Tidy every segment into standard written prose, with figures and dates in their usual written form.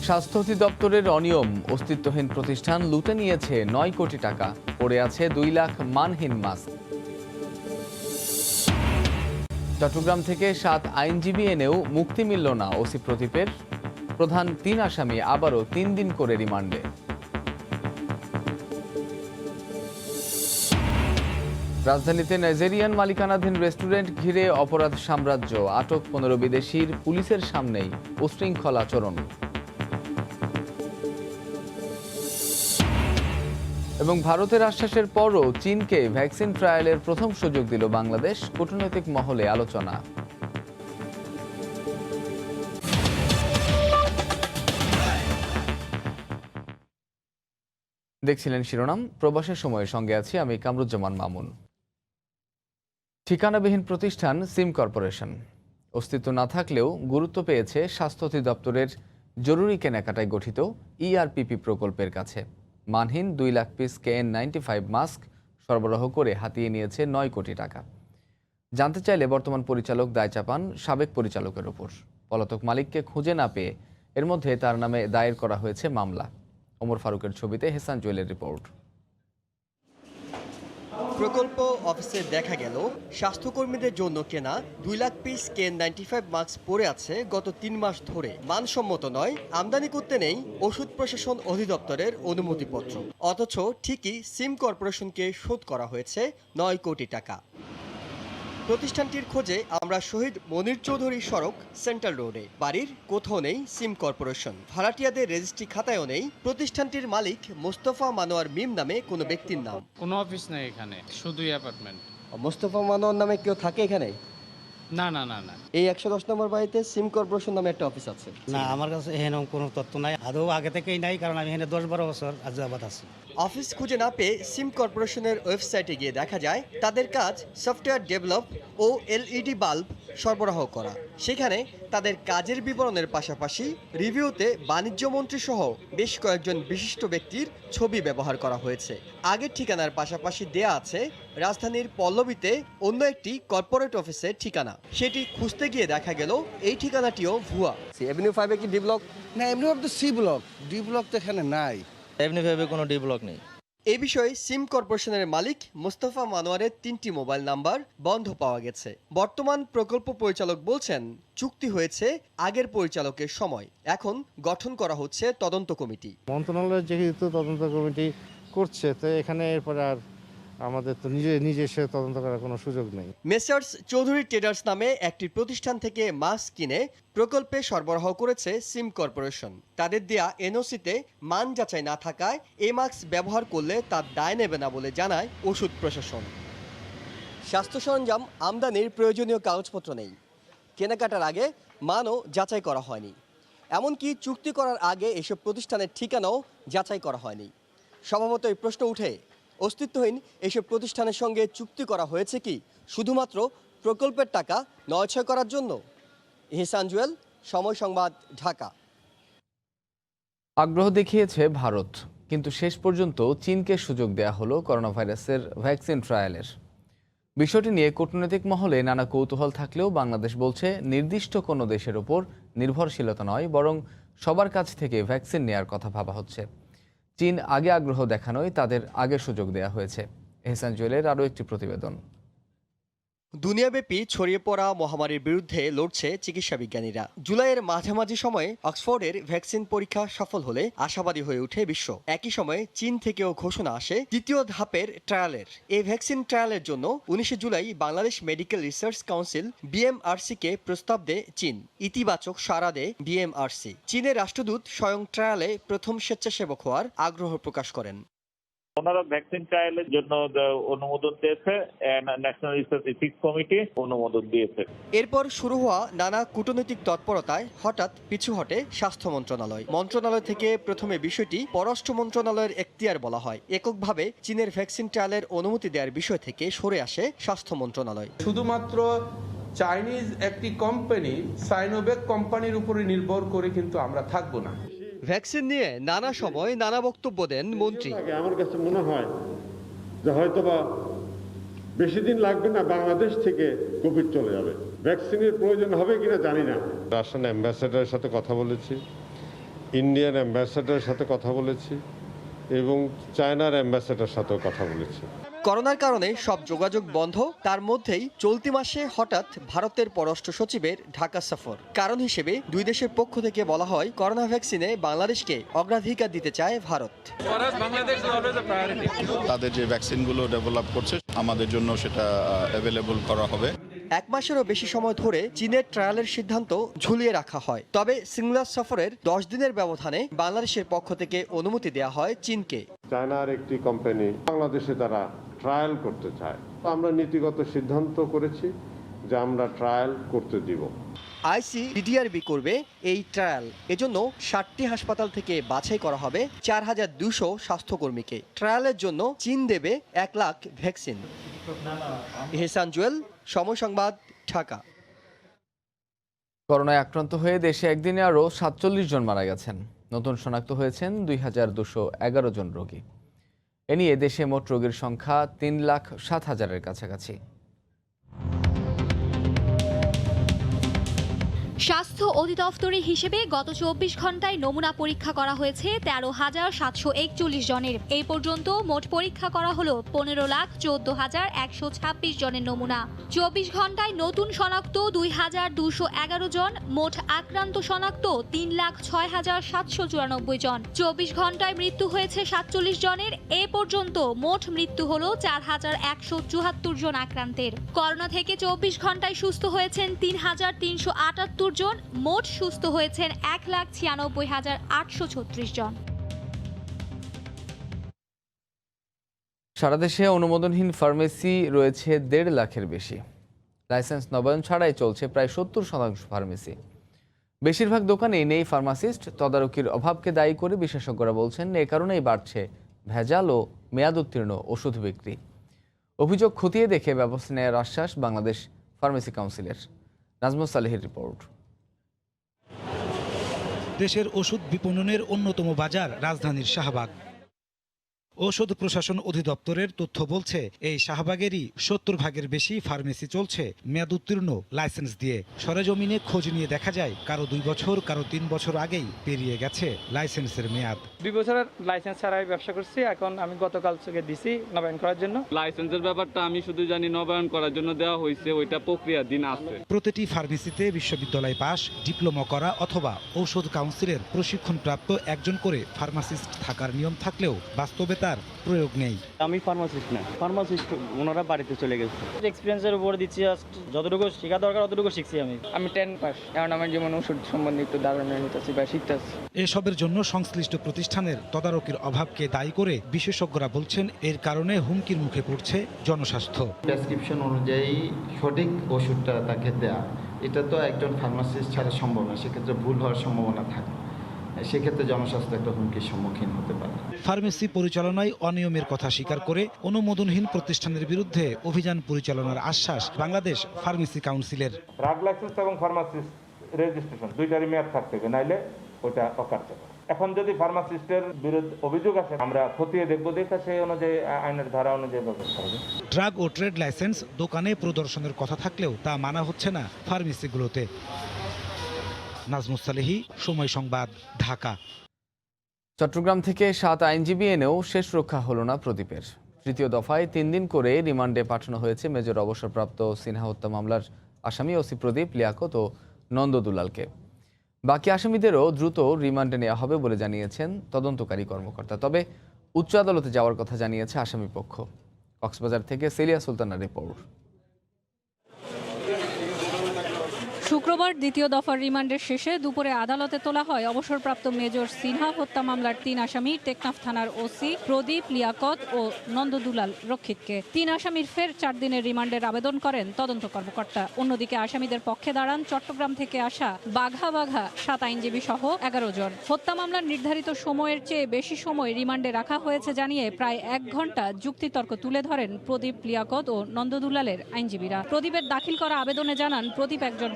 স্বাস্থ্য অধিদপ্তরের অনিয়ম, অস্তিত্বহীন প্রতিষ্ঠান লুটে নিয়েছে ৯ কোটি টাকা, পড়ে আছে ২ লাখ মানহীন মাস্ক। চট্টগ্রাম থেকে ৭ আইনজীবী এনেও মুক্তি মিলল না ওসি প্রদীপের। প্রধান ৩ আসামি আবারও ৩ দিন করে রিমান্ডে। রাজধানীতে নাইজেরিয়ান মালিকানাধীন রেস্টুরেন্ট ঘিরে অপরাধ সাম্রাজ্য, আটক ১৫ বিদেশির, পুলিশের সামনেই উশৃঙ্খল আচরণ। এবং ভারতের আশ্বাসের পরও চীনকে ভ্যাকসিন ট্রায়ালের প্রথম সুযোগ দিল বাংলাদেশ, কূটনৈতিক মহলে আলোচনা। দেখছিলেন শিরোনাম। প্রবাসের সময়ের সঙ্গে আছি আমি কামরুজ্জামান মামুন। ঠিকানাবিহীন প্রতিষ্ঠান সিম কর্পোরেশন অস্তিত্ব না থাকলেও গুরুত্ব পেয়েছে স্বাস্থ্য অধিদপ্তরের জরুরি কেনাকাটায় গঠিত ইআরপিপি প্রকল্পের কাছে। মানহীন ২ লাখ পিস KN95 মাস্ক সরবরাহ করে হাতিয়ে নিয়েছে ৯ কোটি টাকা। জানতে চাইলে বর্তমান পরিচালক দায় চাপান সাবেক পরিচালকের ওপর। পলাতক মালিককে খুঁজে না পেয়ে এর মধ্যে তার নামে দায়ের করা হয়েছে মামলা। ওমর ফারুকের ছবিতে হেসান জুয়েলের রিপোর্ট। প্রকল্প অফিসে দেখা গেল স্বাস্থ্যকর্মীদের জন্য কেনা ২ লাখ পিস KN95 মাস্ক পড়ে আছে গত ৩ মাস ধরে। মানসম্মত নয়, আমদানি করতে নেই ওষুধ প্রশাসন অধিদপ্তরের অনুমতিপত্র, অথচ ঠিকই সিম কর্পোরেশনকে শোধ করা হয়েছে ৯ কোটি টাকা। প্রতিষ্ঠানটির খোঁজে আমরা শহীদ মনির চৌধুরী সড়ক, সেন্ট্রাল রোডে। বাড়ির কোথাও নেই সিম কর্পোরেশন, ভাড়াটিয়াদের রেজিস্ট্রি খাতায়ও নেই প্রতিষ্ঠানটির মালিক মোস্তফা মানোয়ার মিম নামে কোনো ব্যক্তির নাম। কোনো অফিস নেই এখানে, শুধুই অ্যাপার্টমেন্ট। মোস্তফা মানোয়ার নামে কেউ থাকে এখানে? না না না না, এই ১১০ নম্বর বাড়িতে সিম কর্পোরেশন নামে একটা অফিস আছে। না, আমার কাছে এখানে কোনো তথ্য নাই, আদৌ আগে থেকেই নাই, কারণ আমি এখানে ১০-১২ বছর আজাবাদ আছি। অফিস খুঁজে না পেয়ে সিম কর্পোরেশনের ওয়েবসাইটে গিয়ে দেখা যায় তাদের কাজ সফটওয়্যার ডেভেলপ ও LED বাল্ব সরবরাহ করা। সেখানে তাদের কাজের বিবরণের পাশাপাশি রিভিউতে বাণিজ্য মন্ত্রী সহ বেশ কয়েকজন বিশিষ্ট ব্যক্তির ছবি ব্যবহার করা হয়েছে। আগের ঠিকানার পাশাপাশি দেয়া আছে রাজধানীর পল্লবীতে অন্য একটি কর্পোরেট অফিসের ঠিকানা। সেটি খুঁজতে গিয়ে দেখা গেল এই ঠিকানাটিও ভুয়া। এভিনিউ 5 কি ডি ব্লক? না, এমনি তো সি ব্লক, ডি ব্লক তো এখানে নাই। এমনি ভাবে কোনো ডি ব্লক নেই। এই বিষয়ে সিম কর্পোরেশনের মালিক মোস্তফা মানোয়ারের ৩টি মোবাইল নাম্বার বন্ধ পাওয়া গেছে। বর্তমান প্রকল্প পরিচালক বলছেন চুক্তি হয়েছে আগের পরিচালকের সময়, এখন গঠন করা হচ্ছে তদন্ত কমিটি। মন্ত্রণালয় যেহেতু তদন্ত কমিটি করছে, তো এখানে এরপরে আর আমাদের তো নিজে তদন্ত করার কোনো সুযোগ নেই। মেসার্স চৌধুরী ট্রেডার্স নামে একটি প্রতিষ্ঠান থেকে মাস্ক কিনে প্রকল্পে সরবরাহ করেছে সিম কর্পোরেশন। তাদের দেয়া এনওসিতে মান যাচাই না থাকায় এই মাস্ক ব্যবহার করলে তার দায় নেবে না বলে জানায় ওষুধ প্রশাসন। স্বাস্থ্য সরঞ্জাম আমদানির প্রয়োজনীয় কাগজপত্র নেই, কেনাকাটার আগে মানও যাচাই করা হয়নি, এমনকি চুক্তি করার আগে এসব প্রতিষ্ঠানের ঠিকানাও যাচাই করা হয়নি। স্বভাবতই প্রশ্ন উঠে, অস্তিত্বহীন এসব প্রতিষ্ঠানের সঙ্গে চুক্তি করা হয়েছে কি শুধুমাত্র প্রকল্পের টাকা নয়ছয় করার জন্য? হেসান জুয়েল, সময় সংবাদ, ঢাকা। আগ্রহ দেখিয়েছে ভারত, কিন্তু শেষ পর্যন্ত চীনকে সুযোগ দেয়া হলো করোনা ভাইরাসের ভ্যাকসিন ট্রায়ালের। বিষয়টি নিয়ে কূটনৈতিক মহলে নানা কৌতূহল থাকলেও বাংলাদেশ বলছে নির্দিষ্ট কোনো দেশের ওপর নির্ভরশীলতা নয়, বরং সবার কাছ থেকে ভ্যাকসিন নেয়ার কথা ভাবা হচ্ছে। চীন আগে আগ্রহ দেখানোয় তাদের আগে সুযোগ দেয়া হয়েছে। এহসান জুয়েলের আরও একটি প্রতিবেদন। দুনিয়াব্যাপী ছড়িয়ে পড়া মহামারীর বিরুদ্ধে লড়ছে চিকিৎসা বিজ্ঞানীরা। জুলাইয়ের মাঝামাঝি সময়ে অক্সফোর্ডের ভ্যাকসিন পরীক্ষা সফল হলে আশাবাদী হয়ে ওঠে বিশ্ব। একই সময়ে চীন থেকেও ঘোষণা আসে তৃতীয় ধাপের ট্রায়ালের। এই ভ্যাকসিন ট্রায়ালের জন্য ১৯ July Bangladesh medical research council BMRC-কে প্রস্তাব দেয় চীন। ইতিবাচক সাড়া দেয় BMRC। চীনের রাষ্ট্রদূত স্বয়ং ট্রায়ালে প্রথম স্বেচ্ছাসেবক হওয়ার আগ্রহ প্রকাশ করেন। ওনারা ভ্যাকসিন ট্রায়ালের জন্য অনুমোদন দিয়েছে, ন্যাশনাল রিসার্চ এথিক্স কমিটি অনুমোদন দিয়েছে। এরপর শুরু হওয়া নানা কূটনৈতিক তৎপরতায় হঠাৎ পিছু হটে স্বাস্থ্য মন্ত্রণালয়। মন্ত্রণালয় থেকে প্রথমে বিষয়টি পররাষ্ট্র মন্ত্রণালয়ের এখতিয়ার বলা হয়। এককভাবে চীনের ভ্যাকসিন ট্রায়ালের অনুমতি দেওয়ার বিষয় থেকে সরে আসে স্বাস্থ্য মন্ত্রণালয়। শুধুমাত্র চাইনিজ একটি কোম্পানি সাইনোভ্যাক কোম্পানির উপরে নির্ভর করে কিন্তু আমরা থাকবো না। ভ্যাকসিন নিয়ে নানা সময় নানা বক্তব্য দেন মন্ত্রী। আমার কাছে মনে হয় যে হয়তোবা বেশি দিন লাগবে না, বাংলাদেশ থেকে কোভিড চলে যাবে। ভ্যাকসিনের প্রয়োজন হবে কিনা জানি না। রাশিয়ান অ্যাম্বাসেডারের সাথে কথা বলেছি, ইন্ডিয়ান অ্যাম্বাসেডারের সাথে কথা বলেছি এবং চায়নার অ্যাম্বাসেডারের সাথেও কথা বলেছি। করোনার কারণে সব যোগাযোগ বন্ধ, তার মধ্যেই চলতি মাসে হঠাৎ ভারতের পররাষ্ট্র সচিবের ঢাকা সফর। কারণ হিসেবে দুই দেশের পক্ষ থেকে বলা হয় করোনা ভ্যাকসিনে বাংলাদেশকে অগ্রাধিকার দিতে চায় ভারত। তাদের যে ভ্যাকসিনগুলো ডেভেলপ করছে আমাদের জন্য সেটা অ্যাভেলেবল করা হবে। 1 মাসেরও বেশি সময় ধরে চীনের ট্রায়ালের সিদ্ধান্ত ঝুলিয়ে রাখা হয়। তবে সিঙ্গুলার সফরের 10 দিনের ব্যবধানে বাংলাদেশের পক্ষ থেকে অনুমতি দেওয়া হয় চীনকে। চায়নার একটি কোম্পানি বাংলাদেশে তারা ট্রায়াল করতে চায়। আমরা নীতিগত সিদ্ধান্ত করেছি যে আমরা ট্রায়াল করতে দিব। ICDRB করবে এই ট্রায়াল। এজন্য 60টি হাসপাতাল থেকে বাছাই করা হবে 4200 স্বাস্থ্যকর্মীকে। ট্রায়ালের জন্য চীন দেবে 1 লাখ ভ্যাকসিন। এহসান জুয়েল, সময় সংবাদ, ঢাকা। করোনায় আক্রান্ত হয়ে দেশে একদিনে আরও 47 জন মারা গেছেন। নতুন শনাক্ত হয়েছেন 2211 জন রোগী। এ নিয়ে দেশে মোট রোগীর সংখ্যা 3,07,000-এর কাছাকাছি। স্বাস্থ্য অধিদপ্তরের হিসেবে গত 24 ঘন্টায় নমুনা পরীক্ষা করা হয়েছে 13,741 জনের। এই পর্যন্ত মোট পরীক্ষা করা হলো 15,14,126 জনের নমুনা। 24 ঘন্টায় নতুন শনাক্ত 2,211 জন, মোট আক্রান্ত শনাক্ত 3,06,794 জন। 24 ঘন্টায় মৃত্যু হয়েছে 47 জনের। এ পর্যন্ত মোট মৃত্যু হলো 4,174 জন আক্রান্তের। করোনা থেকে 24 ঘন্টায় সুস্থ হয়েছেন 3,378 জন, মোট সুস্থ হয়েছেন 1,96,836 জন। সারা দেশে অনুমোদনহীন ফার্মেসি রয়েছে 1.5 লাখের বেশি। লাইসেন্স নবায়ন ছাড়াই চলছে প্রায় 70% ফার্মেসি। বেশিরভাগ দোকানেই নেই ফার্মাসিস্ট। তদারকির অভাবকে দায়ী করে বিশেষজ্ঞরা বলছেন এ কারণেই বাড়ছে ভেজাল ও মেয়াদ উত্তীর্ণ ওষুধ বিক্রি। অভিযোগ খতিয়ে দেখে ব্যবস্থা নেওয়ার আশ্বাস বাংলাদেশ ফার্মেসি কাউন্সিলের। নাজমুস সালেহের রিপোর্ট। দেশের ওষুধ বিপণনের অন্যতম বাজার রাজধানীর শাহবাগ। ঔষধ প্রশাসন অধিদপ্তরের তথ্য বলছে এই শাহবাগেরই 70 ভাগের বেশি ফার্মেসি চলছে মেয়াদ উত্তীর্ণ লাইসেন্স দিয়ে। সরেজমিনে খোঁজ নিয়ে দেখা যায় কারো 2 বছর, কারো 3 বছর আগেই পেরিয়ে গেছে লাইসেন্সের মেয়াদ। 2 বছরের লাইসেন্স ছাড়াই ব্যবসা করছি। এখন আমি গতকাল থেকে দিছি নবায়ন করার জন্য। লাইসেন্সের ব্যাপারটা আমি শুধু জানি নবায়ন করার জন্য দেওয়া হয়েছে, ওইটা প্রক্রিয়ার দিন আছে। প্রতিটি ফার্মেসিতে বিশ্ববিদ্যালয় পাস, ডিপ্লোমা করা অথবা ঔষধ কাউন্সিলের প্রশিক্ষণপ্রাপ্ত একজন করে ফার্মাসিস্ট থাকার নিয়ম থাকলেও বাস্তবে তার প্রয়োগ নেই। আমি ফার্মাসিস্ট না, ফার্মাসিস্ট ওনারা বাড়িতে চলে গেছে। এক্সপিরিয়েন্সের উপর দিচ্ছি, যতটুকু শেখা দরকার ততটুকু শিখছি। আমি 10 পাস, কারণ আমার যেমন ওষুধ সম্বন্ধে একটু ধারণা নিতেছি বা শিখতেছি। এসবের জন্য সংশ্লিষ্ট প্রতিষ্ঠানের তদারকির অভাবকে দায়ী করে বিশেষজ্ঞরা বলছেন এর কারণে হুমকির মুখে পড়ছে জনস্বাস্থ্য। প্রেসক্রিপশন অনুযায়ী সঠিক ওষুধটা তাকে দেয়া, এটা তো একজন ফার্মাসিস্ট ছাড়া সম্ভব না। সেক্ষেত্রে ভুল হওয়ার সম্ভাবনা থাকে, সেক্ষেত্রে জনস্বাস্থ্য একটা হুমকির সম্মুখীন হতে পারে। ফার্মেসি পরিচালনায় অনিয়মের কথা স্বীকার করে অনুমোদনহীন প্রতিষ্ঠানের বিরুদ্ধে অভিযান পরিচালনার আশ্বাস বাংলাদেশ ফার্মেসি কাউন্সিলের। ড্রাগ লাইসেন্স এবং ফার্মাসিস্ট রেজিস্ট্রেশন দুইটারই মেয়াদ থাকতে হবে, নাইলে ওটা অকার্যকর। এখন যদি ফার্মাসিস্টের বিরুদ্ধে অভিযোগ আসে আমরা খতিয়ে দেখব, দেখা সেই অনুযায়ী আইনের ধারা অনুযায়ী ব্যবস্থা হবে। ড্রাগ ও ট্রেড লাইসেন্স দোকানে প্রদর্শনের কথা থাকলেও তা মানা হচ্ছে না ফার্মেসিগুলোতে। নাজমুস সালেহি, সময় সংবাদ, ঢাকা। চট্টগ্রাম থেকে 7 আইনজীবী এনেও শেষ রক্ষা হলো না প্রদীপের। তৃতীয় দফায় 3 দিন করে রিমান্ডে পাঠানো হয়েছে মেজর অবসরপ্রাপ্ত সিনহা হত্যা মামলার আসামি ওসি প্রদীপ, লিয়াকত ও নন্দদুলালকে। বাকি আসামিদেরও দ্রুত রিমান্ডে নেওয়া হবে বলে জানিয়েছেন তদন্তকারী কর্মকর্তা। তবে উচ্চ আদালতে যাওয়ার কথা জানিয়েছে আসামি পক্ষ। কক্সবাজার থেকে সেলিয়া সুলতানার রিপোর্ট। শুক্রবার দ্বিতীয় দফার রিমান্ডের শেষে দুপুরে আদালতে তোলা হয় অবসরপ্রাপ্ত মেজর সিনহা হত্যা মামলার 3 আসামি টেকনাফ থানার ওসি প্রদীপ, লিয়াকত ও নন্দদুলাল রক্ষিতকে। 3 আসামির ফের 4 দিনের রিমান্ডের আবেদন করেন তদন্ত কর্মকর্তা। অন্যদিকে আসামিদের পক্ষে দাঁড়ান চট্টগ্রাম থেকে আসা বাঘা 7 আইনজীবী সহ 11 জন। হত্যা মামলার নির্ধারিত সময়ের চেয়ে বেশি সময় রিমান্ডে রাখা হয়েছে জানিয়ে প্রায় 1 ঘন্টা যুক্তিতর্ক তুলে ধরেন প্রদীপ, লিয়াকত ও নন্দদুলালের আইনজীবীরা। প্রদীপের দাখিল করা আবেদনে জানান প্রদীপ একজন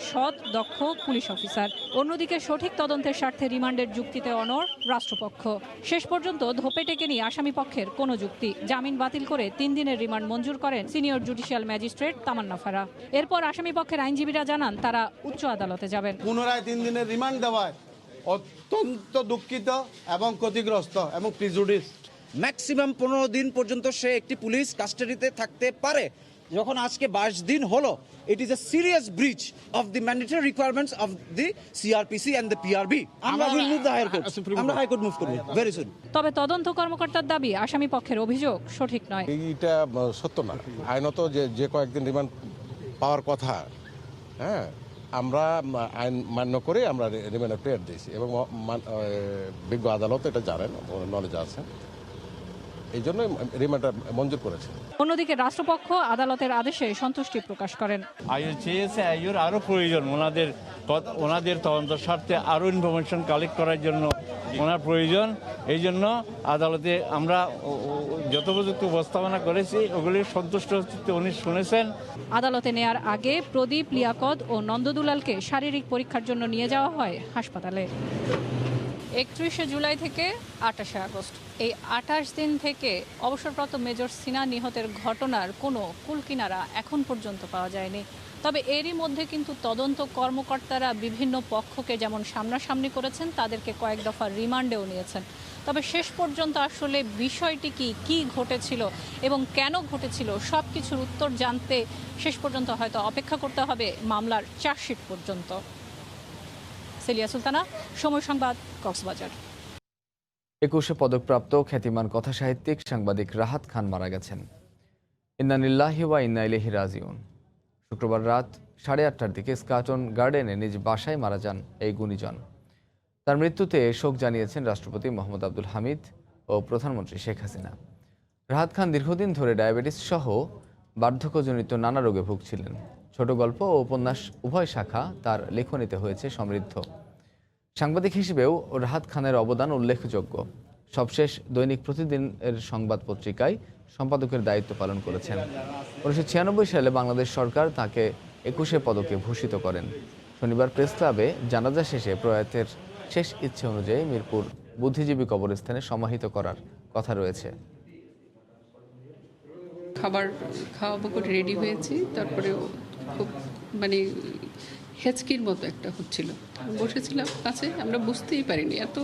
দক্ষ পুলিশ অফিসার। অন্যদিকে সঠিক তদন্তের স্বার্থে রিমান্ডের যুক্তিতে অনড় রাষ্ট্রপক্ষ। শেষ পর্যন্ত ধোপে টেকেনি আসামি পক্ষের কোনো যুক্তি। জামিন বাতিল করে 3 দিনের রিমান্ড মঞ্জুর করেন সিনিয়র জুডিশিয়াল ম্যাজিস্ট্রেট তামান্না ফারা। এরপর আসামি পক্ষের আইনজীবীরা জানান তারা উচ্চ আদালতে যাবেন। পুনরায় 3 দিনের রিমান্ড দেওয়ায় অত্যন্ত দুঃখিত এবং ক্ষতিগ্রস্ত এবং প্রিজুডিস। ম্যাক্সিমাম 15 দিন পর্যন্ত সে একটি পুলিশ কাস্টাডিতে থাকতে পারে। যখন আজকে 22 দিন হলো, it is a serious breach of the mandatory requirements of the CrPC and the PRB. আমরা উইল মুভ দ্য হাইকোর্ট, আমরা হাইকোর্ট মুভ করব ভেরি সুন। তবে তদন্ত কর্মকর্তার দাবি আসামি পক্ষের অভিযোগ সঠিক নয়। এইটা সত্য না। আইনত যে কয়েকদিন রিমান্ড পাওয়ার কথা, হ্যাঁ, আমরা আইন মান্য করে আমরা রিমান্ড প্রেয়ার দিয়েছি এবং বিজ্ঞ আদালত এটা জানেন, নলেজ আছে, এই জন্য রিমান্ডটা মঞ্জুর করেছে। অন্যদিকে রাষ্ট্রপক্ষ আদালতের আদেশে সন্তুষ্টি প্রকাশ করেন। আইও চেয়েছে, আইওর আরও প্রয়োজন, ওনাদের তদন্ত স্বার্থে আরও ইনফরমেশন কালেক্ট করার জন্য ওনার প্রয়োজন। এই জন্য আদালতে আমরা যথোপযুক্ত উপস্থাপনা করেছি, ওগুলির সন্তুষ্ট উনি শুনেছেন। আদালতে নেয়ার আগে প্রদীপ, লিয়াকত ও নন্দদুলালকে শারীরিক পরীক্ষার জন্য নিয়ে যাওয়া হয় হাসপাতালে। 31 জুলাই থেকে 28 আগস্ট, এই 28 দিন থেকে অবসরপ্রাপ্ত মেজর সিনহা নিহতের ঘটনার কোনো কুলকিনারা এখন পর্যন্ত পাওয়া যায়নি। তবে এরই মধ্যে কিন্তু তদন্ত কর্মকর্তারা বিভিন্ন পক্ষকে যেমন সামনাসামনি করেছেন, তাদেরকে কয়েক দফা রিমান্ডেও নিয়েছেন। তবে শেষ পর্যন্ত আসলে বিষয়টি কি ঘটেছিল এবং কেন ঘটেছিল সব কিছুর উত্তর জানতে শেষ পর্যন্ত হয়তো অপেক্ষা করতে হবে মামলার চার্জশিট পর্যন্ত। সেলিয়া সুলতানা, সময় সংবাদ, কক্সবাজার। 21 পদকপ্রাপ্ত খ্যাতিমান কথাসাহিত্যিক সাংবাদিক রাহাত খান মারা গেছেন। ইন্না লিল্লাহি ওয়া ইন্না ইলাইহি রাজিউন। শুক্রবার রাত 8:30টার দিকে স্কাটন গার্ডেনে নিজ বাসায় মারা যান এই গুণীজন। তার মৃত্যুতে শোক জানিয়েছেন রাষ্ট্রপতি মোহাম্মদ আব্দুল হামিদ ও প্রধানমন্ত্রী শেখ হাসিনা। রাহাত খান দীর্ঘদিন ধরে ডায়াবেটিস সহ বার্ধক্যজনিত নানা রোগে ভুগছিলেন। ছোট গল্প ও উপন্যাস উভয় শাখা তার লেখনীতে হয়েছে সমৃদ্ধ। সাংবাদিক হিসেবেও রাহাত খানের অবদান উল্লেখযোগ্য। সবশেষ দৈনিক প্রতিদিনের সংবাদ পত্রিকায় সম্পাদকের দায়িত্ব পালন করেছেন। 1996 সালে বাংলাদেশ সরকার তাকে 21 পদকে ভূষিত করেন। শনিবার প্রেস ক্লাবে জানাজা শেষে প্রয়াতের শেষ ইচ্ছে অনুযায়ী মিরপুর বুদ্ধিজীবী কবরস্থানে সমাহিত করার কথা রয়েছে। খাবার খাওয়াবো করে রেডি হয়েছি, তারপরে খুব হেঁচকির মতো একটা হচ্ছিল, বসেছিলাম কাছে, আমরা বুঝতেই পারিনি। এত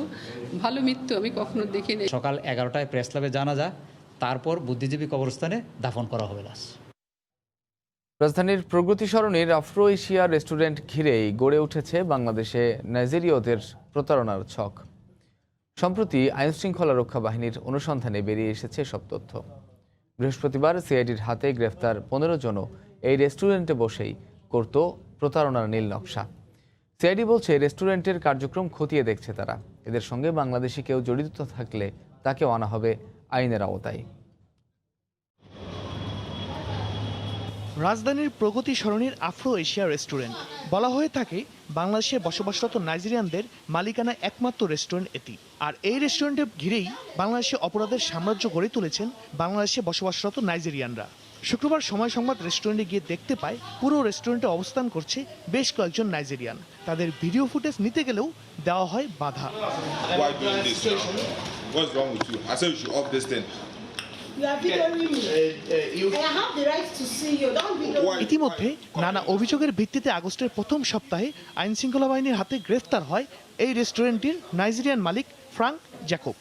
ভালো মৃত্যু আমি কখনো দেখিনি। সকাল 11টায় প্রেস ক্লাবে জানাজা, তারপর বুদ্ধিজীবী কবরস্থানে দাফন করা হবে লাশ। রাজধানীর প্রগতি সরণির আফ্রো এশিয়া রেস্টুরেন্ট ঘিরেই গড়ে উঠেছে বাংলাদেশে নাইজেরীয়দের প্রতারণার ছক। সম্প্রতি আইনশৃঙ্খলা রক্ষা বাহিনীর অনুসন্ধানে বেরিয়ে এসেছে সব তথ্য। বৃহস্পতিবার সিআইডির হাতে গ্রেফতার 15 জনও এই রেস্টুরেন্টে বসেই করত প্রতারণার নীল নকশা। সিআইডি বলছে রেস্টুরেন্টের কার্যক্রম খতিয়ে দেখছে তারা। এদের সঙ্গে বাংলাদেশি কেউ জড়িত থাকলে তাকেও আনা হবে আইনের আওতায়। রাজধানীর প্রগতি সরণির আফ্রো এশিয়া রেস্টুরেন্ট বলা হয়ে থাকে বাংলাদেশে বসবাসরত নাইজেরিয়ানদের মালিকানা একমাত্র রেস্টুরেন্ট এটি। আর এই রেস্টুরেন্টে ঘিরেই বাংলাদেশে অপরাধের সাম্রাজ্য গড়ে তুলেছেন বাংলাদেশে বসবাসরত নাইজেরিয়ানরা। শুক্রবার সময় সংবাদ রেস্টুরেন্টে গিয়ে দেখতে পায় পুরো রেস্টুরেন্টে অবস্থান করছে বেশ কয়েকজন নাইজেরিয়ান। তাদের ভিডিও ফুটেজ নিতে গেলেও দেওয়া হয় বাধা। ইতিমধ্যে নানা অভিযোগের ভিত্তিতে আগস্টের প্রথম সপ্তাহে আইনশৃঙ্খলা বাহিনীর হাতে গ্রেফতার হয় এই রেস্টুরেন্টটির নাইজেরিয়ান মালিক ফ্রাঙ্ক জ্যাকব।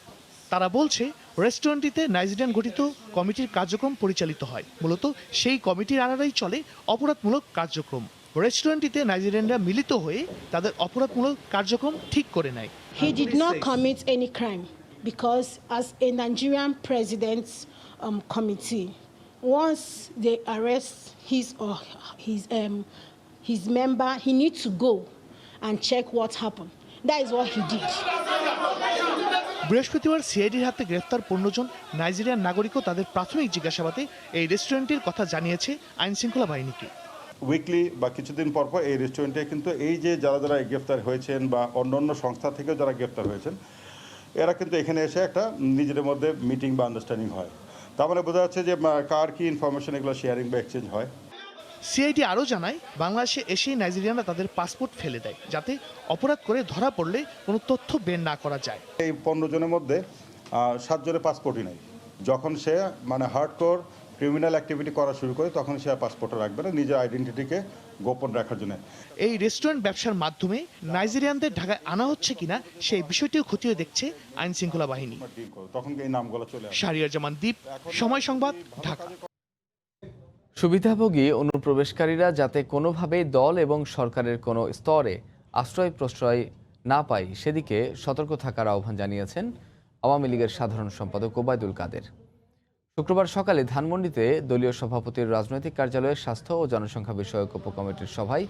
তারা বলছে রেস্টুরেন্টটিতে নাইজেরিয়ান গঠিত কমিটির কার্যক্রম পরিচালিত হয়। মূলত সেই কমিটির আড়ালেই চলে অপরাধমূলক কার্যক্রম। রেস্টুরেন্টটিতে নাইজেরিয়ানরা মিলিত হয়ে তাদের অপরাধমূলক কার্যক্রম ঠিক করে নেয়। He did not commit any crime because as a Nigerian president's committee, once they arrest his member, he needs to go and check what happened. That is what he did. বৃহস্পতিবার সিআইডির হাতে গ্রেফতার 15 জন নাইজেরিয়ান নাগরিকও তাদের প্রাথমিক জিজ্ঞাসাবাদে এই রেস্টুরেন্টের কথা জানিয়েছে আইনশৃঙ্খলা বাহিনীকে। উইকলি বা কিছুদিন পর পর এই রেস্টুরেন্টে কিন্তু এই যে যারা গ্রেফতার হয়েছেন বা অন্যান্য সংস্থা থেকেও যারা গ্রেফতার হয়েছেন, এরা কিন্তু এখানে এসে একটা নিজেদের মধ্যে মিটিং বা আন্ডারস্ট্যান্ডিং হয়। তার মানে বোঝা যাচ্ছে যে কার কি ইনফরমেশন এগুলো শেয়ারিং বা এক্সচেঞ্জ হয়। সিআইডি আরও জানায় বাংলাদেশে এসেই নাইজেরিয়ানরা তাদের পাসপোর্ট ফেলে দেয়, যাতে অপরাধ করে ধরা পড়লে কোনো তথ্য বের না করা যায়। এই 15 জনের মধ্যে 7 জনের পাসপোর্টই নেই। যখন সে হার্ডকোর ক্রিমিনাল অ্যাক্টিভিটি করা শুরু করে তখন সে আর পাসপোর্টটা রাখবে না, নিজের আইডেন্টিটিকে গোপন রাখার জন্য। এই রেস্টুরেন্ট ব্যবসার মাধ্যমে নাইজেরিয়ানদের ঢাকায় আনা হচ্ছে কিনা সেই বিষয়টিও খতিয়ে দেখছে আইন শৃঙ্খলা বাহিনী। তখন এই নামগুলো চলে আসে। শাহরিয়ার জামান দ্বীপ, সময় সংবাদ, ঢাকা। সুবিধাভোগী অনুপ্রবেশকারীরা যাতে কোনোভাবেই দল এবং সরকারের কোনো স্তরে আশ্রয় প্রশ্রয় না পায় সেদিকে সতর্ক থাকার আহ্বান জানিয়েছেন আওয়ামী লীগের সাধারণ সম্পাদক ওবায়দুল কাদের। শুক্রবার সকালে ধানমন্ডিতে দলীয় সভাপতির রাজনৈতিক কার্যালয়ে স্বাস্থ্য ও জনসংখ্যা বিষয়ক উপকমিটির সভায়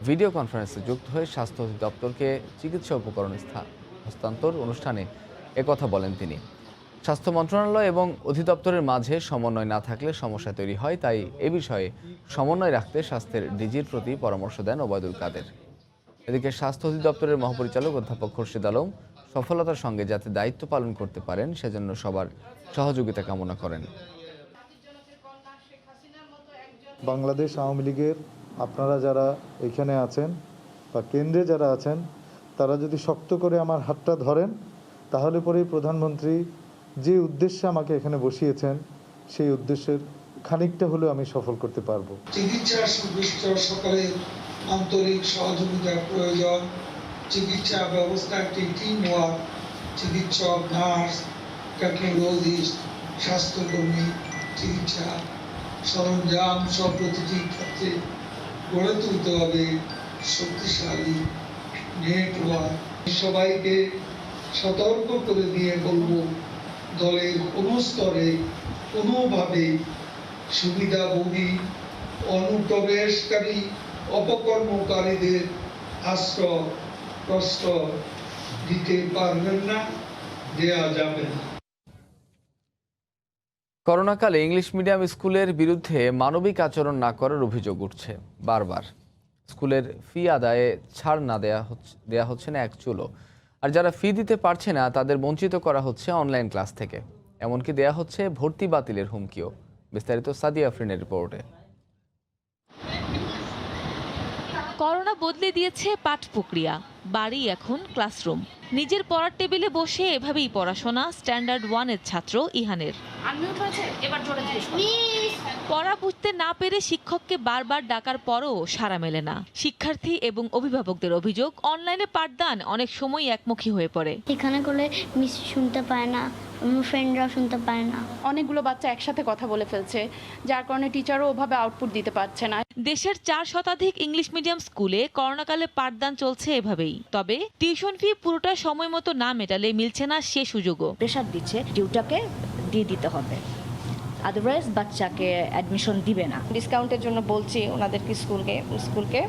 ভিডিও কনফারেন্সে যুক্ত হয়ে স্বাস্থ্য অধিদপ্তরকে চিকিৎসা উপকরণ হস্তান্তর অনুষ্ঠানে একথা বলেন তিনি। স্বাস্থ্য মন্ত্রণালয় এবং অধিদপ্তরের মাঝে সমন্বয় না থাকলে সমস্যা তৈরি হয়, তাই এ বিষয়ে সমন্বয় রাখতে স্বাস্থ্যের ডিজির প্রতি পরামর্শ দেন ওবায়দুল কাদের। এদিকে স্বাস্থ্য অধিদপ্তরের মহাপরিচালক অধ্যাপক খুরশিদ আলম সফলতার সঙ্গে যাতে দায়িত্ব পালন করতে পারেন সেজন্য সবার সহযোগিতা কামনা করেন। বাংলাদেশ আওয়ামী লীগের আপনারা যারা এখানে আছেন বা কেন্দ্রে যারা আছেন তারা যদি শক্ত করে আমার হাতটা ধরেন তাহলে পরেই প্রধানমন্ত্রী যে উদ্দেশ্যে আমাকে এখানে বসিয়েছেন সেই উদ্দেশ্যের খানিকটা হলেও আমি সফল করতে পারবো। চিকিৎসা সংশ্লিষ্ট সকলের আন্তরিক সহযোগিতার প্রয়োজন। চিকিৎসা ব্যবস্থা একটি টিম ওয়ার্ক, চিকিৎসক, নার্স, টেকনোলজিস্ট, স্বাস্থ্যকর্মী, চিকিৎসা সরঞ্জাম সব প্রতিটি ক্ষেত্রে গড়ে তুলতে হবে শক্তিশালী নেটওয়ার্ক। সবাইকে সতর্ক করে দিয়ে বলবো, দলের কোনো স্তরে কোনোভাবে সুবিধাভোগী অনুপ্রবেশকারী অপকর্মকারীদের আশ্রয় প্রশ্রয় দিতে পারবেন না, দেয়া যাবে না। করোনাকালে ইংলিশ মিডিয়াম স্কুলের বিরুদ্ধে মানবিক আচরণ না করার অভিযোগ উঠছে বারবার। স্কুলের ফি আদায়ে ছাড় না দেয়া হচ্ছে না এক চুলো, আর যারা ফি দিতে পারছে না তাদের বঞ্চিত করা হচ্ছে অনলাইন ক্লাস থেকে, এমনকি দেয়া হচ্ছে ভর্তি বাতিলের হুমকিও। বিস্তারিত সাদিয়া আফরিনের রিপোর্টে। করোনা বদলে দিয়েছে পাঠ প্রক্রিয়া, বাড়ি এখন ক্লাসরুম। নিজের পড়ার টেবিলে বসে এভাবেই পড়াশোনা স্ট্যান্ডার্ড 1-এর ছাত্র ইহানের। পড়া বুঝতে না পেরে শিক্ষককে বারবার ডাকার পরও সাড়া মেলে না। শিক্ষার্থী এবং অভিভাবকদের অভিযোগ, অনলাইনে পাঠদান অনেক সময় একমুখী হয়ে পড়ে। এখানে করলে মিস শুনতে পায় না, ফ্রেন্ডরাও শুনতে পায় না। অনেকগুলো বাচ্চা একসাথে কথা বলে ফেলছে, যার কারণে টিচারও ওভাবে আউটপুট দিতে পারছে না। দেশের 4 শতাধিক ইংলিশ মিডিয়াম স্কুলে করোনাকালে পাঠদান চলছে এভাবেই। তবে টিউশন ফি পুরোটা সময় মতো না মেটালে মিলছে না সে সুযোগও। প্রেশার দিচ্ছে ডিউটাকে দিয়ে দিতে হবে, আদারওয়াইজ বাচ্চাকে অ্যাডমিশন দিবে না। ডিসকাউন্টের জন্য বলছি ওনাদেরকে স্কুলকে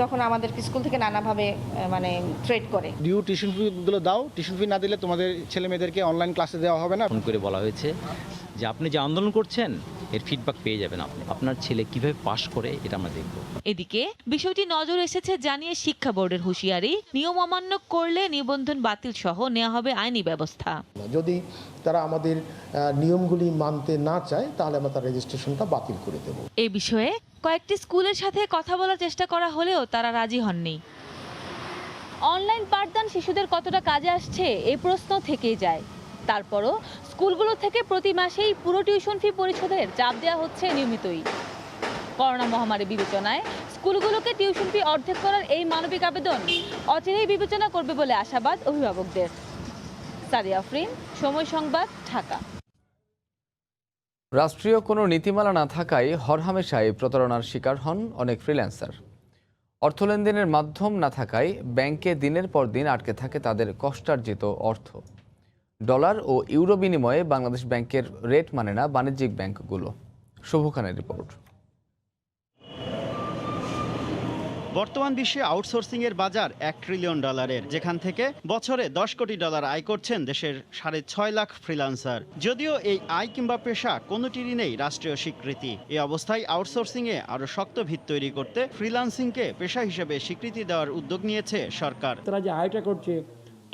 তখন আমাদেরকে স্কুল থেকে নানাভাবে মানে থ্রেট করে। ডিউ টিউশন ফিগুলো দাও, টিউশন ফি না দিলে তোমাদের ছেলে মেয়েদেরকে অনলাইন ক্লাসে দেওয়া হবে না। ফোন করে বলা হয়েছে যে আপনি যে আন্দোলন করছেন এর ফিডব্যাক পেয়ে যাবেন, আপনি আপনার ছেলে কিভাবে পাশ করে এটা আমরা দেখব। এদিকে বিষয়টি নজর এসেছে জানিয়ে শিক্ষা বোর্ডের হুঁশিয়ারি, নিয়ম অমান্য করলে নিবন্ধন বাতিল সহ নেওয়া হবে আইনি ব্যবস্থা। যদি তারা আমাদের নিয়মগুলি মানতে না চায় তাহলে আমরা তার রেজিস্ট্রেশনটা বাতিল করে দেব। এই বিষয়ে কয়েকটি স্কুলের সাথে কথা বলার চেষ্টা করা হলেও তারা রাজি হননি। অনলাইন পাঠদান শিশুদের কতটা কাজে আসছে এই প্রশ্ন থেকেই যায়। তারপরও স্কুলগুলো থেকে প্রতি মাসেই পুরো টিউশন ফি পরিশোধের চাপ দেওয়া হচ্ছে নিয়মিতই। করোনা মহামারী বিবেচনায় স্কুলগুলোকে টিউশন ফি অর্ধেক করার এই মানবিক আবেদন অচিরেই বিবেচনা করবে বলে আশাবাদ অভিভাবকদের। সাদিয়া আফরিন, সময় সংবাদ, ঢাকা। রাষ্ট্রীয় কোনো নীতিমালা না থাকায় হরহামেশাই প্রতারণার শিকার হন অনেক ফ্রিল্যান্সার। অর্থ লেনদেনের মাধ্যম না থাকায় ব্যাংকে দিনের পর দিন আটকে থাকে তাদের কষ্টার্জিত অর্থ। ডলার ও ইউরো বিনিময়ে বাংলাদেশ ব্যাংকের রেট মানে না বাণিজ্যিক ব্যাংকগুলো। শুভ খানের রিপোর্ট। বর্তমান বিশ্বে আউটসোর্সিংয়ের বাজার $1 ট্রিলিয়ন, যেখান থেকে বছরে $10 কোটি আয় করছেন দেশের 6.5 লাখ ফ্রিল্যান্সার। যদিও এই আয় কিংবা পেশা কোনোটিরই নেই রাষ্ট্রীয় স্বীকৃতি। এই অবস্থায় আউটসোর্সিংয়ে আরও শক্ত ভিত তৈরি করতে ফ্রিল্যান্সিংকে পেশা হিসেবে স্বীকৃতি দেওয়ার উদ্যোগ নিয়েছে সরকার। তারা যে আয়টা করছে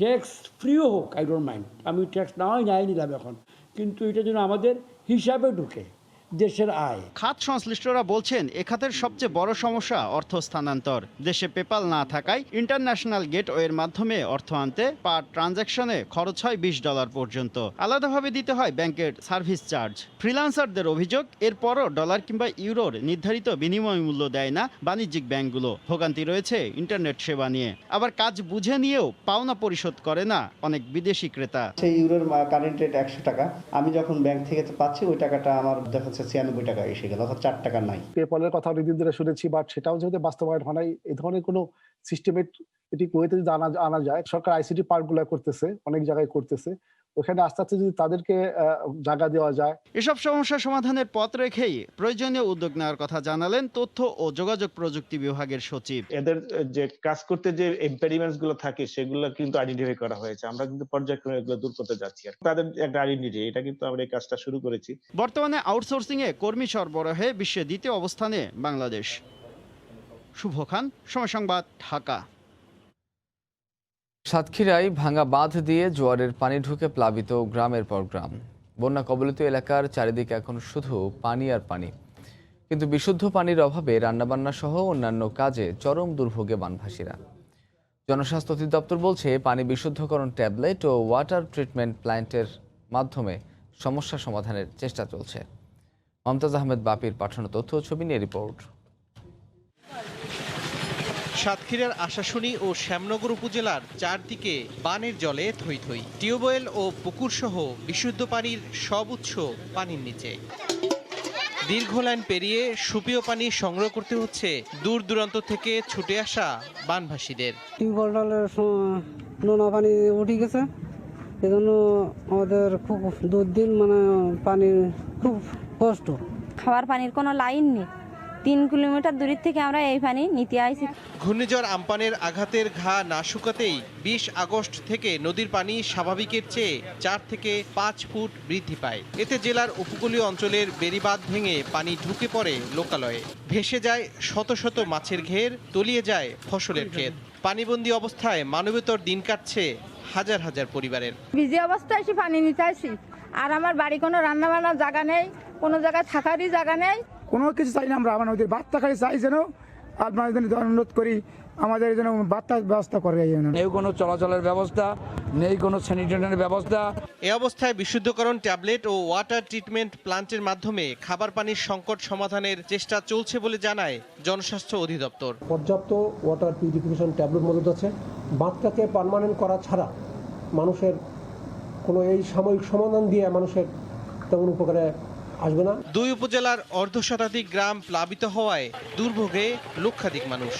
ট্যাক্স ফ্রিও হোক, আই ডোন্ট মাইন্ড, আমি ট্যাক্স নাও নাই নিলাম এখন, কিন্তু এটা যেন আমাদের হিসাবে ঢুকে, দেশের আয়। খাত সংশ্লিষ্টরা বলছেন এ খাতের সবচেয়ে বড় সমস্যা অর্থ স্থানান্তর। দেশে পেপাল না থাকায় ইন্টারন্যাশনাল গেটওয়ের মাধ্যমে অর্থ আনতে পার ট্রানজ্যাকশনে খরচ হয় $20 পর্যন্ত। আলাদাভাবে দিতে হয় ব্যাংকের সার্ভিস চার্জ। ফ্রিল্যান্সারদের অভিযোগ, এরপরও ডলার কিংবা ইউরোর নির্ধারিত বিনিময় মূল্য দেয় না বাণিজ্যিক ব্যাংকগুলো। ভোগান্তি রয়েছে ইন্টারনেট সেবা নিয়ে। আবার কাজ বুঝে নিয়েও পাওনা পরিশোধ করে না অনেক বিদেশি ক্রেতা। সেই ইউরোর কারেন্ট রেট 100 টাকা, আমি যখন ব্যাংক থেকে পাচ্ছি ওই টাকাটা আমার দেখা যাচ্ছে 96 টাকা এসে গেল, অর্থাৎ 4 টাকা নাই। পেপলের কথা অনেকদিন ধরে শুনেছি, বাট সেটাও যেহেতু বাস্তবায়ন হয় নাই, এই ধরনের কোনো সিস্টেমেটিক ওয়েতে যদি আনা যায়। সরকার আইসিটি পার্কগুলো করতেছে, অনেক জায়গায় করতেছে, ওখানে আস্তে আস্তে যদি তাদেরকে জায়গা দেওয়া যায়। এসব সমস্যা সমাধানের পথ রেখেই প্রয়োজনীয় উদ্যোগ নেওয়ার কথা জানালেন তথ্য ও যোগাযোগ প্রযুক্তি বিভাগের সচিব। এদের যে কাজ করতে যে ইম্পেডিমেন্টস গুলো থাকে সেগুলো কিন্তু আইডেন্টিফাই করা হয়েছে। আমরা কিন্তু পর্যায়ক্রমে এগুলো দূর করতে যাচ্ছি। তাদের একটা আইডেন্টিটি, এটা কিন্তু আমরা এই কাজটা শুরু করেছি। বর্তমানে আউটসোর্সিং এ কর্মী সরবরাহে বিশ্বে দ্বিতীয় অবস্থানে বাংলাদেশ। শুভ খান, সময় সংবাদ, ঢাকা। সাতক্ষীরায় ভাঙা বাঁধ দিয়ে জোয়ারের পানি ঢুকে প্লাবিত গ্রামের পর গ্রাম। বন্যা কবলিত এলাকার চারিদিকে এখন শুধু পানি আর পানি, কিন্তু বিশুদ্ধ পানির অভাবে রান্নাবান্না সহ অন্যান্য কাজে চরম দুর্ভোগে বানভাসীরা। জনস্বাস্থ্য অধিদপ্তর বলছে, পানি বিশুদ্ধকরণ ট্যাবলেট ও ওয়াটার ট্রিটমেন্ট প্ল্যান্টের মাধ্যমে সমস্যা সমাধানের চেষ্টা চলছে। মমতাজ আহমেদ বাপির পাঠানো তথ্য ও ছবি নিয়ে রিপোর্ট। সাতক্ষীরার আশাশুনি ও শ্যামনগর উপজেলার চারদিকে বানের জলে থই থই। টিউবওয়েল ও পুকুর সহ বিশুদ্ধ পানির সব উৎস পানির নিচে। দীর্ঘ লাইন পেরিয়ে সুপেয় পানি সংগ্রহ করতে হচ্ছে দূর দূরান্ত থেকে ছুটে আসা বানভাসীদের। টিউবওয়েলের নোনা পানি উঠে গেছে, এজন্য আমাদের খুব দুর্দিন, পানির খুব কষ্ট। খাওয়ার পানির কোনো লাইন নেই, 3 কিলোমিটার দূরের থেকে আমরা এই পানি নিতে আইছি। ঘূর্ণিঝড় আম্পানের আঘাতের ঘা না শুকাতেই 20 আগস্ট থেকে নদীর পানি স্বাভাবিকের চেয়ে 4 থেকে 5 ফুট বৃদ্ধি পায়। এতে জেলার উপকূলীয় অঞ্চলের বেড়িবাঁধ ভেঙে পানি ঢুকে পড়ে লোকালয়ে। ভেসে যায় শত শত মাছের ঘের, তলিয়ে যায় ফসলের ক্ষেত। পানিবন্দী অবস্থায় মানবেতর দিন কাটছে হাজার হাজার পরিবারের। ভিজে অবস্থায় এসে পানি নিতে আসি, আর আমার বাড়ি কোনো রান্না বান্নার জায়গা নেই, কোনো জায়গায় থাকারই জায়গা নেই। কোনো কিছু চাই না আমরা, আমাদের বার্তা খালি চাই যেন আপনাদের অনুরোধ করি আমাদের যেন বার্তার ব্যবস্থা করে। নেই কোনো চলাচলের ব্যবস্থা, নেই কোনো স্যানিটেশনের ব্যবস্থা। এ অবস্থায় বিশুদ্ধকরণ ট্যাবলেট ও ওয়াটার ট্রিটমেন্ট প্ল্যান্টের মাধ্যমে খাবার পানির সংকট সমাধানের চেষ্টা চলছে বলে জানায় জনস্বাস্থ্য অধিদপ্তর। পর্যাপ্ত ওয়াটার পিউরিফিকেশন ট্যাবলেট মজুদ আছে। বাঁধটাকে পার্মানেন্ট করা ছাড়া মানুষের কোনো এই সাময়িক সমাধান দিয়ে মানুষের তেমন উপকারে আসবে না। 2 উপজেলার অর্ধশতাধিক গ্রাম প্লাবিত হওয়ায় দুর্ভোগে লক্ষাধিক মানুষ।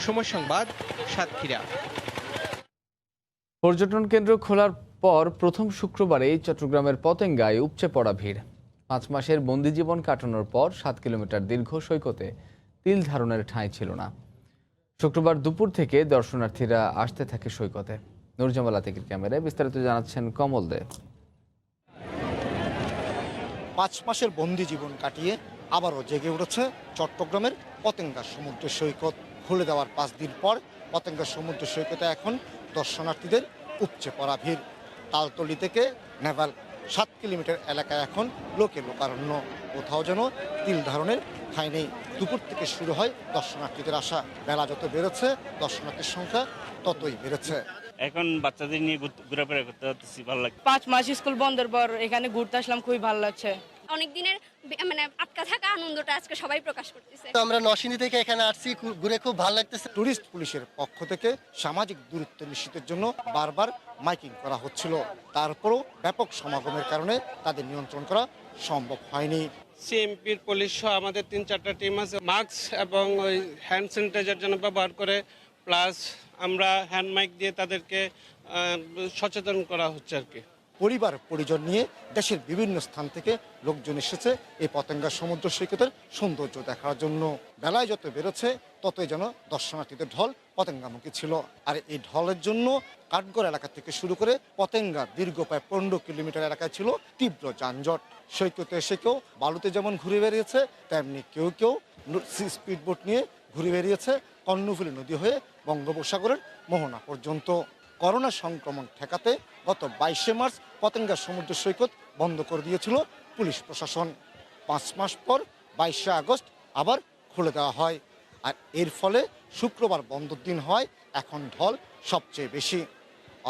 সময় সংবাদ, সাতক্ষীরা। পর্যটন কেন্দ্র খোলার পর প্রথম শুক্রবারে চট্টগ্রামের পতেঙ্গায় উপচে পড়া ভিড়। 5 মাসের বন্দি জীবন কাটানোর পর 7 কিলোমিটার দীর্ঘ সৈকতে তিল ধারণের ঠাঁই ছিল না। শুক্রবার দুপুর থেকে দর্শনার্থীরা আসতে থাকে সৈকতে। নুরজামাল আতিকের ক্যামেরায় বিস্তারিত জানাচ্ছেন কমল দে। 5 মাসের বন্দি জীবন কাটিয়ে আবারও জেগে উঠেছে চট্টগ্রামের পতেঙ্গা সমুদ্র সৈকত। খুলে দেওয়ার 5 দিন পর পতেঙ্গা সমুদ্র সৈকতে এখন দর্শনার্থীদের উপচে পড়া ভিড়। তালতলি থেকে নেভাল 7 কিলোমিটার এলাকায় এখন লোকে লোকারণ্য। কোথাও যেন তিল ধারণের ঠাঁই নেই। দুপুর থেকে শুরু হয় দর্শনার্থীদের আসা। বেলা যত বেড়েছে দর্শনার্থীর সংখ্যা ততই বেড়েছে। এখন বাচ্চাদের নিয়ে ঘোরাফেরা করতে হচ্ছে, ভালো লাগে। 5 মাস স্কুল বন্ধের পর এখানে ঘুরতে আসলাম, খুবই ভালো লাগছে। অনেক দিনের আটকা থাকা আনন্দটা আজকে সবাই প্রকাশ করতেছে। তো আমরা নরসিংদী থেকে এখানে আসছি, ঘুরে খুব ভালো লাগতেছে। টুরিস্ট পুলিশের পক্ষ থেকে সামাজিক দূরত্ব নিশ্চিতের জন্য বারবার মাইকিং করা হচ্ছিল। তারপরও ব্যাপক সমাগমের কারণে তাদের নিয়ন্ত্রণ করা সম্ভব হয়নি। সিএমপির পুলিশ সহ আমাদের 3-4টা টিম আছে, মাস্ক এবং ওই হ্যান্ড স্যানিটাইজার যেন ব্যবহার করে, প্লাস আমরা হ্যান্ড মাইক দিয়ে তাদেরকে সচেতন করা হচ্ছে আর কি। পরিবার পরিজন নিয়ে দেশের বিভিন্ন স্থান থেকে লোকজন এসেছে এই পতেঙ্গা সমুদ্র সৈকতের সৌন্দর্য দেখার জন্য। বেলায় যত বেরোচ্ছে ততই যেন দর্শনার্থীদের ঢল পতেঙ্গামুখী ছিল। আর এই ঢলের জন্য কাঠগড় এলাকা থেকে শুরু করে পতেঙ্গা দীর্ঘ প্রায় 15 কিলোমিটার এলাকায় ছিল তীব্র যানজট। সৈকতে এসে কেউ বালুতে যেমন ঘুরে বেরিয়েছে, তেমনি কেউ কেউ স্পিডবোট নিয়ে ঘুরে বেরিয়েছে কর্ণফুলী নদী হয়ে বঙ্গোপসাগরের মোহনা পর্যন্ত। করোনা সংক্রমণ ঠেকাতে গত 22শে মার্চ পতেঙ্গা সমুদ্র সৈকত বন্ধ করে দিয়েছিল পুলিশ প্রশাসন। 5 মাস পর 22শে আগস্ট আবার খুলে দেওয়া হয়। আর এর ফলে শুক্রবার বন্ধের দিন হয় এখন ঢল সবচেয়ে বেশি।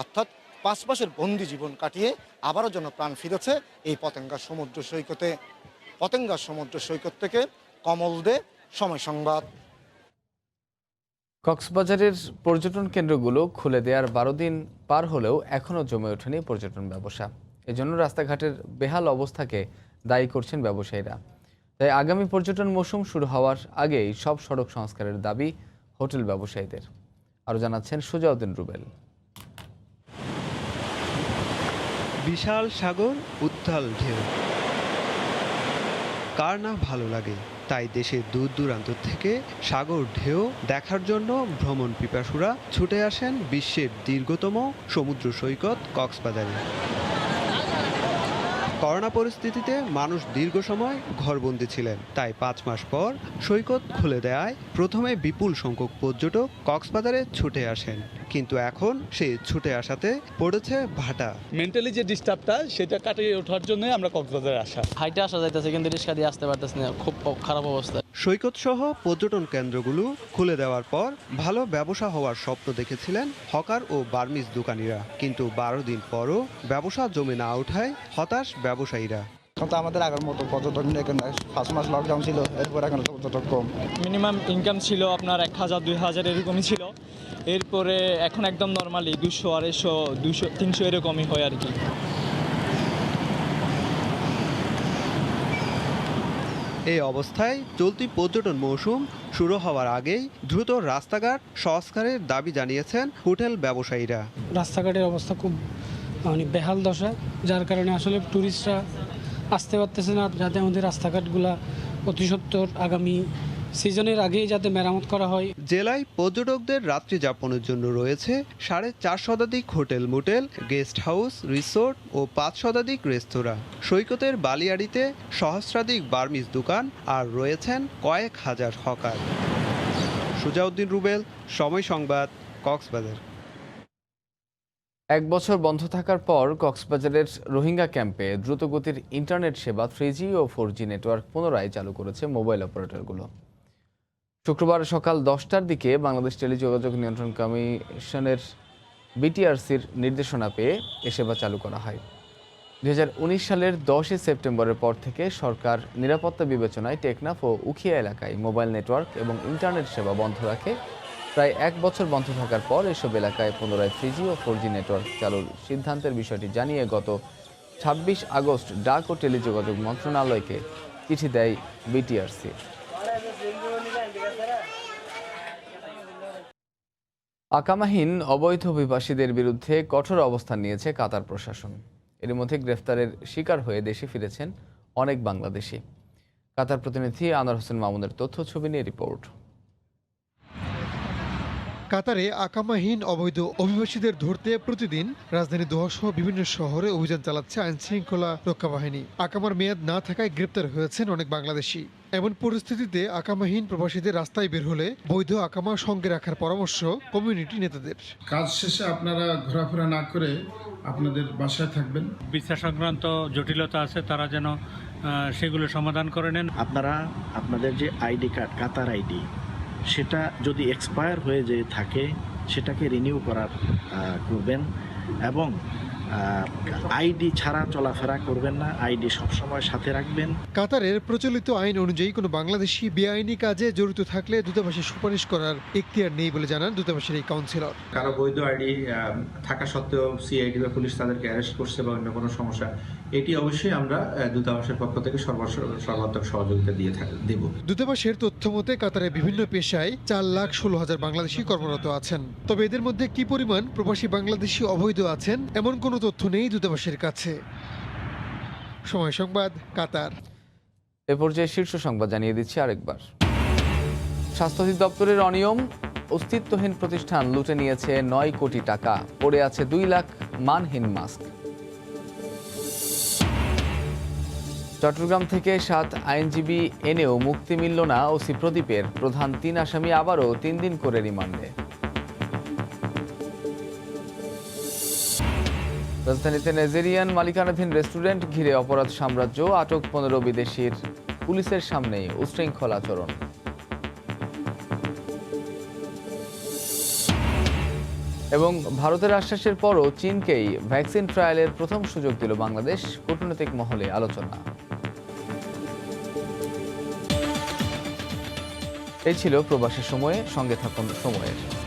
অর্থাৎ 5 মাসের বন্দি জীবন কাটিয়ে আবারও যেন প্রাণ ফিরেছে এই পতেঙ্গা সমুদ্র সৈকতে। পতেঙ্গা সমুদ্র সৈকত থেকে কমল দে, সময় সংবাদ। কক্সবাজারের পর্যটন কেন্দ্রগুলো খুলে দেওয়ার 12 দিন পার হলেও এখনও জমে ওঠেনি পর্যটন ব্যবসা। এজন্য রাস্তাঘাটের বেহাল অবস্থাকে দায়ী করছেন ব্যবসায়ীরা। তাই আগামী পর্যটন মৌসুম শুরু হওয়ার আগেই সব সড়ক সংস্কারের দাবি হোটেল ব্যবসায়ীদের। আরও জানাচ্ছেন সুজাউদ্দিন রুবেল। বিশাল সাগর, উত্তাল ঢেউ, কার না ভালো লাগে। তাই দেশের দূর দূরান্ত থেকে সাগর ঢেউ দেখার জন্য ভ্রমণ পিপাসুরা ছুটে আসেন বিশ্বের দীর্ঘতম সমুদ্র সৈকত কক্সবাজারে। করোনা পরিস্থিতিতে মানুষ দীর্ঘ সময় ঘরবন্দি ছিলেন, তাই 5 মাস পর সৈকত খুলে দেয়ায় প্রথমে বিপুল সংখ্যক পর্যটক কক্সবাজারে ছুটে আসেন, কিন্তু এখন সেই ছুটে আসাতে পড়েছে ভাটা। মেন্টালি যে ডিস্টার্বটা সেটা কাটিয়ে ওঠার জন্য আমরা কক্সবাজারে আসা। হাইটে আসা যাইতেছে কিন্তু রিক্সা দিয়ে আসতে পারতেছে না, খুব খারাপ অবস্থা। সৈকত সহ পর্যটন কেন্দ্রগুলো খুলে দেওয়ার পর ভালো ব্যবসা হওয়ার স্বপ্ন দেখেছিলেন হকার ও বার্মিজ দোকানিরা, কিন্তু 12 দিন পরও ব্যবসা জমে না ওঠায় হতাশ ব্যবসায়ীরা। এখন তো আমাদের আগের মতো পর্যটক নেই, 5 মাস লকডাউন ছিল, এরপর এখন পর্যটক কম। মিনিমাম ইনকাম ছিল আপনার 1000-2000 এরকমই ছিল, এরপরে এখন একদম নর্মালি 200-250-200-300 এরকমই হয় আর কি। এই অবস্থায় চলতি পর্যটন মৌসুম শুরু হওয়ার আগেই দ্রুত রাস্তাঘাট সংস্কারের দাবি জানিয়েছেন হোটেল ব্যবসায়ীরা। রাস্তাঘাটের অবস্থা খুব বেহাল দশা, যার কারণে আসলে ট্যুরিস্টরা আসতে পারতেছে না। যাতে আমাদের রাস্তাঘাটগুলা অতি সত্বর আগামী সিজনের আগেই যাতে মেরামত করা হয়। জেলায় পর্যটকদের রাত্রি যাপনের জন্য রয়েছে 450 শতাধিক hotel, motel, guest house, resort ও 5 শতাধিক রেস্তোরাঁ। সৈকতের বালিয়াড়িতে সহস্রাধিক বার্মিজ দোকান আর রয়েছেন কয়েক হাজার হকার। সুজাউদ্দিন রুবেল, সময় সংবাদ, কক্সবাজার। 1 বছর বন্ধ থাকার পর কক্সবাজারের রোহিঙ্গা ক্যাম্পে দ্রুতগতির ইন্টারনেট সেবা 3G ও 4G নেটওয়ার্ক পুনরায় চালু করেছে মোবাইল অপারেটরগুলো। শুক্রবার সকাল 10টার দিকে বাংলাদেশ টেলিযোগাযোগ নিয়ন্ত্রণ কমিশনের বিটিআরসির নির্দেশনা পেয়ে এ সেবা চালু করা হয়। 2019 সালের 10 সেপ্টেম্বরের পর থেকে সরকার নিরাপত্তা বিবেচনায় টেকনাফ ও উখিয়া এলাকায় মোবাইল নেটওয়ার্ক এবং ইন্টারনেট সেবা বন্ধ রাখে। প্রায় 1 বছর বন্ধ থাকার পর এসব এলাকায় পুনরায় 3G ও 4G নেটওয়ার্ক চালুর সিদ্ধান্তের বিষয়টি জানিয়ে গত 26 আগস্ট ডাক ও টেলিযোগাযোগ মন্ত্রণালয়কে চিঠি দেয় বিটিআরসি। আকামাহীন অবৈধ অভিবাসীদের বিরুদ্ধে কঠোর অবস্থান নিয়েছে কাতার প্রশাসন। এর মধ্যে গ্রেফতারের শিকার হয়ে দেশে ফিরেছেন অনেক বাংলাদেশি। কাতার প্রতিনিধি আনোয়ার হোসেন মামুনের তথ্য ছবি নিয়ে রিপোর্ট। কাতারে আকামাহীন অবৈধ অভিবাসীদের ধরতে প্রতিদিন রাজধানী দোহা সহ বিভিন্ন শহরে অভিযান চালাচ্ছে আইন শৃঙ্খলা রক্ষা বাহিনী। আকামার মেয়াদ না থাকায় গ্রেপ্তার হয়েছেন অনেক বাংলাদেশি। এমন পরিস্থিতিতে আকামাহীন প্রবাসীদের রাস্তায় বের হলে বৈধ আকামা সঙ্গে রাখার পরামর্শ কমিউনিটি নেতাদের। কাজ শেষে আপনারা ঘোরাফেরা না করে আপনাদের বাসায় থাকবেন। ভিসা সংক্রান্ত জটিলতা আছে, তারা যেন সেগুলো সমাধান করে নেন। আপনারা আপনাদের যে আইডি কার্ড, কাতার আইডি, সেটা যদি এক্সপায়ার হয়ে যেয়ে থাকে সেটাকে রিনিউ করবেন এবং আইডি ছাড়া চলাফেরা করবেন না, আইডি সবসময় সাথে রাখবেন। কাতারের প্রচলিত আইন অনুযায়ী কোনো বাংলাদেশি বেআইনি কাজে জড়িত থাকলে দূতাবাসে সুপারিশ করার এখতিয়ার নেই বলে জানান দূতাবাসের এই কাউন্সিলর। কারো বৈধ আইডি থাকা সত্ত্বেও সিআইডি বা পুলিশ তাদেরকে অ্যারেস্ট করছে বা অন্য কোনো সমস্যা, এটি অবশ্যই আমরা দূতাবাসের পক্ষ থেকে সর্বাত্মক সহযোগিতা দেব। দূতাবাসের তথ্য মতে কাতারে বিভিন্ন পেশায় 4,16,000 বাংলাদেশি কর্মরত আছেন। তবে এদের মধ্যে কি পরিমাণ প্রবাসী বাংলাদেশি অবৈধ আছেন এমন কোনো তথ্য নেই দূতাবাসের কাছে। সময় সংবাদ, কাতার। এ পর্যায়ে শীর্ষ সংবাদ জানিয়ে দিচ্ছি আরেকবার। স্বাস্থ্য অধিদপ্তরের অনিয়ম, অস্তিত্বহীন প্রতিষ্ঠান লুটে নিয়েছে 9 কোটি টাকা, পড়ে আছে 2 লাখ মানহীন মাস্ক। চট্টগ্রাম থেকে 7 আইনজীবী এনেও মুক্তি মিলল না ওসি প্রদীপের। প্রধান 3 আসামি আবারও 3 দিন করে রিমান্ডে। রাজধানীতে নাইজেরিয়ান মালিকানাধীন রেস্টুরেন্ট ঘিরে অপরাধ সাম্রাজ্য, আটক 15 বিদেশির পুলিশের সামনেই উশৃঙ্খল আচরণ। এবং ভারতের আশ্বাসের পরও চীনকেই ভ্যাকসিন ট্রায়ালের প্রথম সুযোগ দিল বাংলাদেশ, কূটনৈতিক মহলে আলোচনা। এই ছিল প্রবাসের সময়ে, সঙ্গে থাকুন সময়ের।